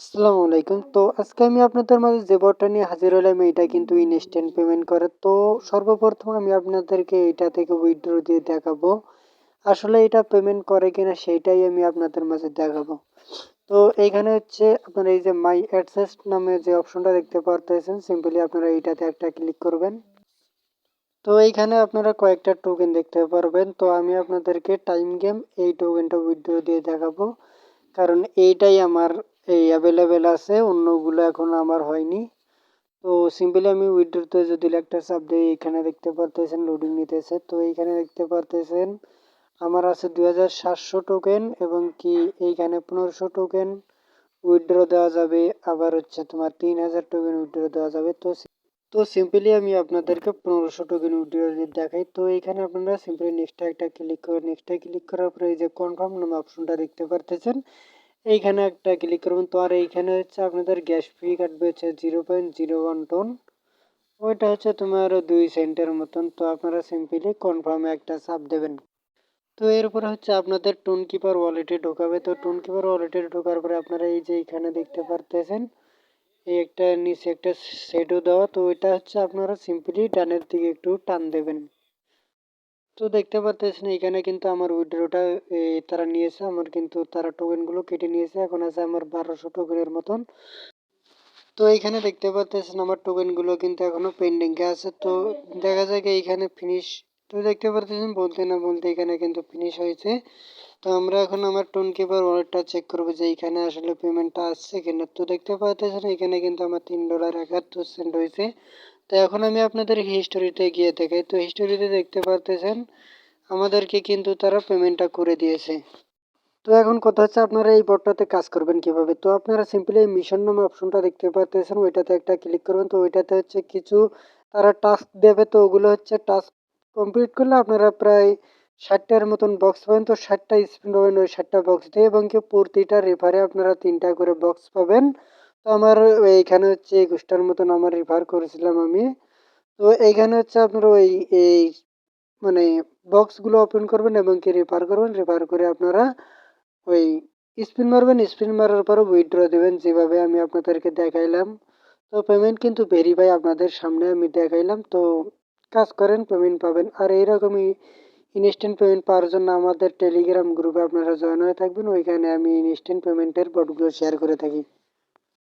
আসসালামু আলাইকুম। তো আজকে আমি আপনাদের মাঝে যে বটটা নিয়ে হাজির হলাম এটা কিন্তু ইনস্ট্যান্ট পেমেন্ট করে। তো সর্বপ্রথম আমি আপনাদেরকে এটা থেকে উইথড্র দিয়ে দেখাবো। আসলে এটা পেমেন্ট করে কিনা সেইটাই আমি আপনাদের মাঝে দেখাবো। তো এইখানে হচ্ছে আপনার এই যে মাই অ্যাডসেস নামে যে অপশনটা দেখতে পারতেছেন, সিম্পলি আপনারা এইটাতে একটা ক্লিক করবেন। তো এইখানে আপনারা কয়েকটা টোকেন দেখতে পারবেন। তো আমি আপনাদেরকে টাইম গেম এই টোকেনটা উইথড্র দিয়ে দেখাবো। কারণ এইটাই আমার এই অ্যাভেলেবেল আছে, অন্যগুলো এখন আমার হয়নি। তো সিম্পলি আমি উইথড্রতে যদি একটা চাপ দিই, এখানে দেখতে পারতেছেন লোডিং নিতেছে। তো এইখানে দেখতে পারতেছেন আমার আছে 2700 টোকেন এবং কি এইখানে 1500 টোকেন উইথড্র দেওয়া যাবে। আবার হচ্ছে তোমার 3000 টোকেন উইথড্র দেওয়া যাবে। তো সিম্পলি আমি আপনাদেরকে 1500 টোকেন উইথড্র দেখাই। তো এখানে আপনারা সিম্পলি নেক্সটে একটা ক্লিক করবেন। নেক্সটে ক্লিক করার পরে এই যে কনফার্ম নামে অপশনটা দেখতে পারতেছেন, এইখানে একটা ক্লিক করবেন। তো আর এইখানে হচ্ছে আপনাদের গ্যাস ফি কাটবে হচ্ছে 0.01 টন। ওইটা হচ্ছে তোমার 2 সেন্টের মতন। তো আপনারা সিম্পলি কনফার্মে একটা চাপ দেবেন। তো এরপরে হচ্ছে আপনাদের টোন কিপার ওয়ালেটে ঢোকাবে। তো টোন কিপার ওয়ালেটে ঢোকার পরে আপনারা এই যে এখানে দেখতে পারতেছেন এই একটা নিচে একটা শেডো দেওয়া। তো এটা হচ্ছে আপনারা সিম্পলি ডানের দিকে একটু টান দেবেন। তো দেখতে পারতেছেন এখানে কিন্তু আমার উইথড্রটা তারা নিয়েছে, আমার কিন্তু তারা টোকেনগুলো কেটে নিয়েছে। এখন আছে আমার 1200 টোকেনের মতন। তো এইখানে দেখতে পারতেছেন আমার টোকেনগুলো কিন্তু এখনো পেন্ডিং এ আছে। তো দেখা যায় কি এইখানে ফিনিশ। তো দেখতে পারতেছেন বলতে না বলতে এখানে কিন্তু ফিনিশ হয়েছে। তো আমরা এখন আমার টোন কিপার ওয়ালেটটা চেক করবো যে এইখানে আসলে পেমেন্টটা আসছে কিনা। তো দেখতে পারতেছেন এখানে কিন্তু আমার $3.71 হয়েছে। তো এখন আমি আপনাদের হিস্টোরিতে গিয়ে দেখাই। তো হিস্টোরিতে দেখতে পারতেছেন আমাদেরকে কিন্তু তারা পেমেন্টটা করে দিয়েছে। তো এখন কথা হচ্ছে আপনারা এই বটটাতে কাজ করবেন কিভাবে। তো আপনারা সিম্পলি এই মিশন নামে অপশনটা দেখতে পাচ্ছেন, ওইটাতে একটা ক্লিক করবেন। তো ওইটাতে হচ্ছে কিছু তারা টাস্ক দেবে। তো ওগুলো হচ্ছে টাস্ক কমপ্লিট করলে আপনারা প্রায় 60টার মতন বক্স পাবেন। তো 60টা স্পিন পাবেন ওই 60টা বক্স দিয়ে, এবং কি প্রতিটা রেফারে আপনারা 3টা করে বক্স পাবেন। তো আমার এইখানে হচ্ছে 21টার মতন আমার রেফার করেছিলাম আমি। তো এইখানে হচ্ছে আপনারা ওই এই মানে বক্সগুলো ওপেন করবেন এবং কি রেফার করবেন। রেফার করে আপনারা ওই স্পিন মারবেন, স্পিন মারার পরে উইথড্র দেবেন যেভাবে আমি আপনাদেরকে দেখাইলাম। তো পেমেন্ট কিন্তু ভেরিফাই আপনাদের সামনে আমি দেখাইলাম। তো কাজ করেন, পেমেন্ট পাবেন। আর এইরকমই ইনস্ট্যান্ট পেমেন্ট পাওয়ার জন্য আমাদের টেলিগ্রাম গ্রুপে আপনারা জয়েন হয়ে থাকবেন। ওইখানে আমি ইনস্ট্যান্ট পেমেন্টের বটগুলো শেয়ার করে থাকি।